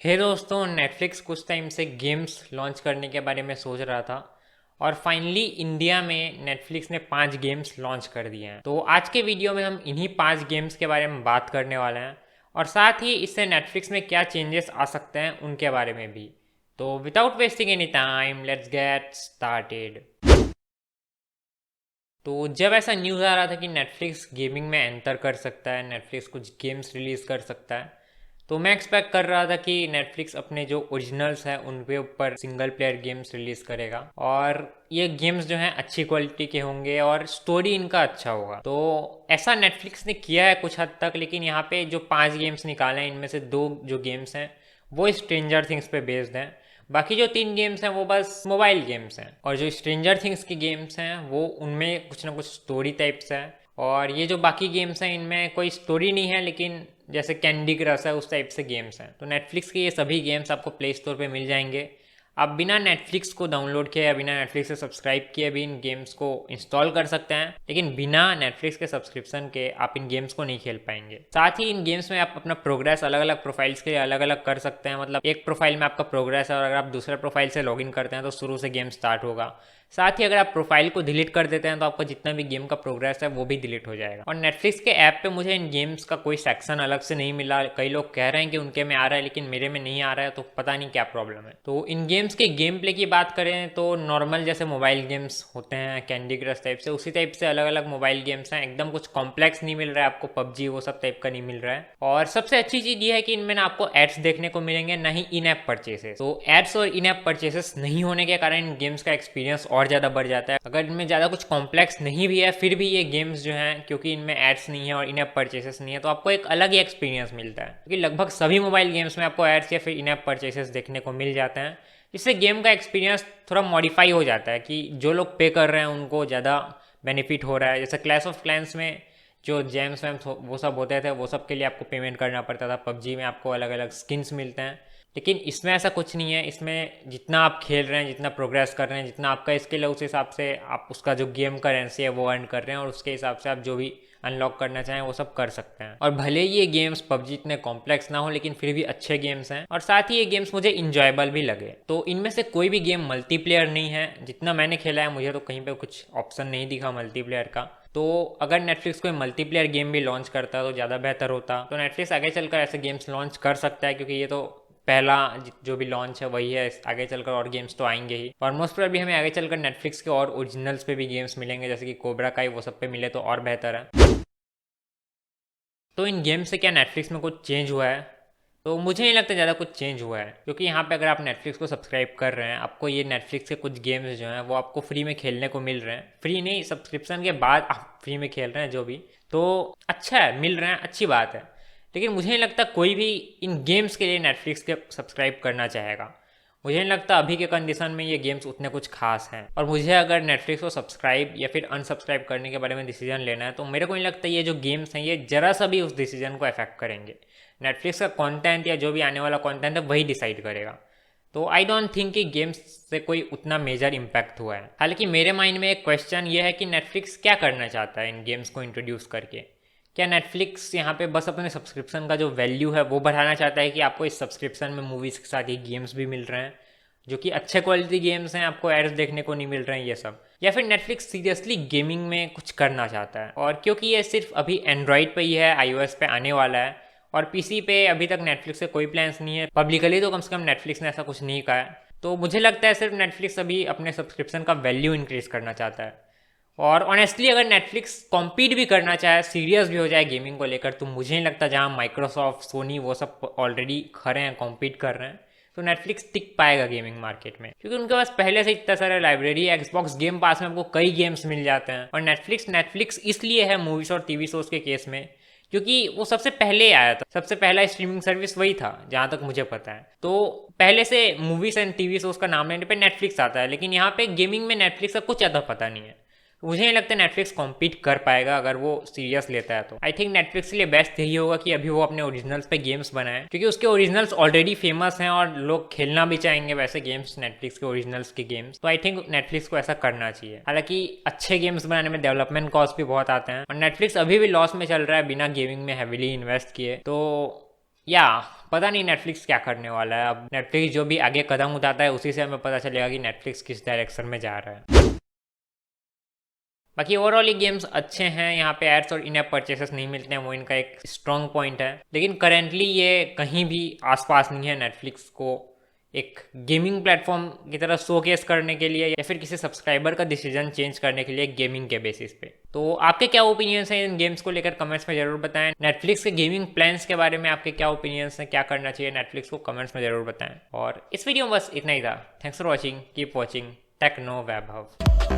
हे दोस्तों, नेटफ्लिक्स कुछ टाइम से गेम्स लॉन्च करने के बारे में सोच रहा था और फाइनली इंडिया में नेटफ्लिक्स ने 5 गेम्स लॉन्च कर दिए हैं। तो आज के वीडियो में हम इन्हीं 5 गेम्स के बारे में बात करने वाले हैं और साथ ही इससे नेटफ्लिक्स में क्या चेंजेस आ सकते हैं उनके बारे में भी। तो without wasting any time let's get started. तो जब ऐसा न्यूज़ आ रहा था कि नेटफ्लिक्स गेमिंग में एंटर कर सकता है, नेटफ्लिक्स कुछ गेम्स रिलीज़ कर सकता है, तो मैं एक्सपेक्ट कर रहा था कि नेटफ्लिक्स अपने जो ओरिजिनल्स हैं उन पे ऊपर सिंगल प्लेयर गेम्स रिलीज़ करेगा और ये गेम्स जो हैं अच्छी क्वालिटी के होंगे और स्टोरी इनका अच्छा होगा। तो ऐसा नेटफ्लिक्स ने किया है कुछ हद तक, लेकिन यहाँ पे जो 5 गेम्स निकाले हैं इनमें से 2 जो गेम्स हैं वो स्ट्रेंजर थिंग्स पे बेस्ड हैं। बाकी जो 3 गेम्स हैं वो बस मोबाइल गेम्स हैं और जो स्ट्रेंजर थिंग्स की गेम्स हैं वो उनमें कुछ ना कुछ स्टोरी टाइप्स है और ये जो बाकी गेम्स हैं इनमें कोई स्टोरी नहीं है, लेकिन जैसे कैंडी क्रश है उस टाइप से गेम्स हैं। तो नेटफ्लिक्स के ये सभी गेम्स आपको प्ले स्टोर पे मिल जाएंगे। आप बिना नेटफ्लिक्स को डाउनलोड किए या बिना नेटफ्लिक्स से सब्सक्राइब किए भी इन गेम्स को इंस्टॉल कर सकते हैं, लेकिन बिना नेटफ्लिक्स के सब्सक्रिप्शन के आप इन गेम्स को नहीं खेल पाएंगे। साथ ही इन गेम्स में आप अपना प्रोग्रेस अलग अलग प्रोफाइल्स के लिए अलग अलग कर सकते हैं। मतलब एक प्रोफाइल में आपका प्रोग्रेस है और अगर आप दूसरे प्रोफाइल से लॉगिन करते हैं तो शुरू से गेम स्टार्ट होगा। साथ ही अगर आप प्रोफाइल को डिलीट कर देते हैं तो आपका जितना भी गेम का प्रोग्रेस है वो भी डिलीट हो जाएगा। और नेटफ्लिक्स के ऐप पे मुझे इन गेम्स का कोई सेक्शन अलग से नहीं मिला। कई लोग कह रहे हैं कि उनके में आ रहा है लेकिन मेरे में नहीं आ रहा है, तो पता नहीं क्या प्रॉब्लम है। तो इन गेम्स के गेम प्ले की बात करें तो नॉर्मल जैसे मोबाइल गेम्स होते हैं कैंडी क्रश टाइप से, उसी टाइप से अलग अलग मोबाइल गेम्स हैं। एकदम कुछ कॉम्प्लेक्स नहीं मिल रहा है आपको, पबजी वो सब टाइप का नहीं मिल रहा है। और सबसे अच्छी चीज ये है कि इनमें ना आपको एड्स देखने को मिलेंगे, ना ही इन ऐप परचेसेस। तो एड्स और इन ऐप परचेसेस नहीं होने के कारण इन गेम्स का एक्सपीरियंस और ज्यादा बढ़ जाता है। अगर इनमें ज़्यादा कुछ कॉम्प्लेक्स नहीं भी है फिर भी ये गेम्स जो हैं, क्योंकि इनमें एड्स नहीं है और इन ऐप परचेसेस नहीं है, तो आपको एक अलग ही एक्सपीरियंस मिलता है। क्योंकि लगभग सभी मोबाइल गेम्स में आपको एड्स या फिर इन ऐप परचेसेस देखने को मिल जाते हैं, जिससे गेम का एक्सपीरियंस थोड़ा मॉडिफाई हो जाता है कि जो लोग पे कर रहे हैं उनको ज़्यादा बेनिफिट हो रहा है। जैसे क्लैश ऑफ क्लैंस में जो जेम्स वैम्स वो सब होते थे वो सब के लिए आपको पेमेंट करना पड़ता था। पबजी में आपको अलग अलग स्किन्स मिलते हैं, लेकिन इसमें ऐसा कुछ नहीं है। इसमें जितना आप खेल रहे हैं, जितना प्रोग्रेस कर रहे हैं, जितना आपका स्किल है उस हिसाब से आप उसका जो गेम करेंसी है वो अर्न कर रहे हैं और उसके हिसाब से आप जो भी अनलॉक करना चाहें वो सब कर सकते हैं। और भले ही ये गेम्स पबजी इतने कॉम्प्लेक्स ना हो लेकिन फिर भी अच्छे गेम्स हैं और साथ ही ये गेम्स मुझे इंजॉयबल भी लगे। तो इनमें से कोई भी गेम मल्टीप्लेयर नहीं है। जितना मैंने खेला है मुझे तो कहीं पे कुछ ऑप्शन नहीं दिखा मल्टीप्लेयर का। तो अगर नेटफ्लिक्स कोई मल्टीप्लेयर गेम भी लॉन्च करता तो ज़्यादा बेहतर होता। तो नेटफ्लिक्स आगे चलकर ऐसे गेम्स लॉन्च कर सकता है, क्योंकि ये तो पहला जो भी लॉन्च है वही है। आगे चलकर और गेम्स तो आएंगे ही और मोस्ट प्रोबेबली हमें आगे चलकर नेटफ्लिक्स के और ओरिजिनल्स पे भी गेम्स मिलेंगे, जैसे कि कोबरा काई वो सब पे मिले तो और बेहतर है। तो इन गेम से क्या नेटफ्लिक्स में कुछ चेंज हुआ है? तो मुझे नहीं लगता ज़्यादा कुछ चेंज हुआ है, क्योंकि यहाँ पे अगर आप नेटफ्लिक्स को सब्सक्राइब कर रहे हैं आपको ये नेटफ्लिक्स के कुछ गेम्स जो हैं वो आपको फ्री में खेलने को मिल रहे हैं। फ्री नहीं, सब्सक्रिप्शन के बाद आप फ्री में खेल रहे हैं जो भी, तो अच्छा है, मिल रहे हैं, अच्छी बात है। लेकिन मुझे नहीं लगता कोई भी इन गेम्स के लिए नेटफ्लिक्स के सब्सक्राइब करना चाहेगा। मुझे नहीं लगता अभी के कंडीशन में ये गेम्स उतने कुछ खास हैं। और मुझे अगर नेटफ्लिक्स को सब्सक्राइब या फिर अनसब्सक्राइब करने के बारे में डिसीजन लेना है तो मेरे को नहीं लगता ये जो गेम्स हैं ये जरा सा भी उस डिसीजन को अफेक्ट करेंगे। नेटफ्लिक्स का कंटेंट या जो भी आने वाला कंटेंट है वही डिसाइड करेगा। तो आई डोंट थिंक कि गेम्स से कोई उतना मेजर इम्पैक्ट हुआ है। हालांकि मेरे माइंड में एक क्वेश्चन ये है कि नेटफ्लिक्स क्या करना चाहता है इन गेम्स को इंट्रोड्यूस करके। क्या नेटफ्लिक्स यहाँ पे बस अपने सब्सक्रिप्शन का जो वैल्यू है वो बढ़ाना चाहता है कि आपको इस सब्सक्रिप्शन में मूवीज़ के साथ ही गेम्स भी मिल रहे हैं, जो कि अच्छे क्वालिटी गेम्स हैं, आपको एड्स देखने को नहीं मिल रहे हैं ये सब? या फिर नेटफ्लिक्स सीरियसली गेमिंग में कुछ करना चाहता है? और क्योंकि ये सिर्फ अभी एंड्रॉयड पे ही है, iOS पे आने वाला है और पीसी पे अभी तक नेटफ्लिक्स के कोई प्लान्स नहीं है पब्लिकली, तो कम से कम नेटफ्लिक्स ने ऐसा कुछ नहीं कहा है। तो मुझे लगता है सिर्फ नेटफ्लिक्स अभी अपने सब्सक्रिप्शन का वैल्यू इंक्रीज करना चाहता है। और ऑनेस्टली अगर नेटफ्लिक्स कॉम्पीट भी करना चाहे, सीरियस भी हो जाए गेमिंग को लेकर, तो मुझे नहीं लगता जहाँ माइक्रोसॉफ्ट, सोनी वो सब ऑलरेडी खड़े हैं, कॉम्पीट कर रहे हैं, तो नेटफ्लिक्स टिक पाएगा गेमिंग मार्केट में। क्योंकि उनके पास पहले से इतना सारा लाइब्रेरी है। एक्सबॉक्स गेम पास में आपको कई गेम्स मिल जाते हैं। और नेटफ्लिक्स इसलिए है मूवीज और टीवी शोज के केस में क्योंकि वो सबसे पहले आया था। सबसे पहला स्ट्रीमिंग सर्विस वही था जहां तक मुझे पता है। तो पहले से मूवीज एंड टीवी शोज का नाम लेने पे नेटफ्लिक्स आता है, लेकिन यहाँ पे गेमिंग में नेटफ्लिक्स का कुछ ज़्यादा पता नहीं है। मुझे नहीं लगता नेटफ्लिक्स कॉम्पीट कर पाएगा अगर वो सीरियस लेता है। तो आई थिंक नेटफ्लिक्स के लिए बेस्ट यही होगा कि अभी वो अपने ओरिजिनल्स पे गेम्स बनाए, क्योंकि उसके ओरिजिनल्स ऑलरेडी फेमस हैं और लोग खेलना भी चाहेंगे वैसे गेम्स, नेटफ्लिक्स के ओरिजिनल्स के गेम्स। तो आई थिंक नेटफ्लिक्स को ऐसा करना चाहिए। हालांकि अच्छे गेम्स बनाने में डेवलपमेंट कॉस्ट भी बहुत आते हैं और नेटफ्लिक्स अभी भी लॉस में चल रहा है बिना गेमिंग में हैविली इन्वेस्ट किए। तो या पता नहीं नेटफ्लिक्स क्या करने वाला है। अब नेटफ्लिक्स जो भी आगे कदम उठाता है उसी से हमें पता चलेगा कि नेटफ्लिक्स किस डायरेक्शन में जा रहा है। बाकी ओवरऑल ये गेम्स अच्छे हैं, यहाँ पे एड्स और इन ऐप परचेसेस नहीं मिलते हैं, वो इनका एक स्ट्रॉन्ग पॉइंट है। लेकिन करेंटली ये कहीं भी आसपास नहीं है नेटफ्लिक्स को एक गेमिंग प्लेटफॉर्म की तरह शोकेस करने के लिए या फिर किसी सब्सक्राइबर का डिसीजन चेंज करने के लिए गेमिंग के बेसिस पे। तो आपके क्या ओपिनियंस हैं इन गेम्स को लेकर कमेंट्स में जरूर बताएं। नेटफ्लिक्स के गेमिंग प्लान्स के बारे में आपके क्या ओपिनियंस हैं, क्या करना चाहिए नेटफ्लिक्स को, कमेंट्स में जरूर बताएं। और इस वीडियो में बस इतना ही था। Thanks for watching, keep watching techno Vaibhav.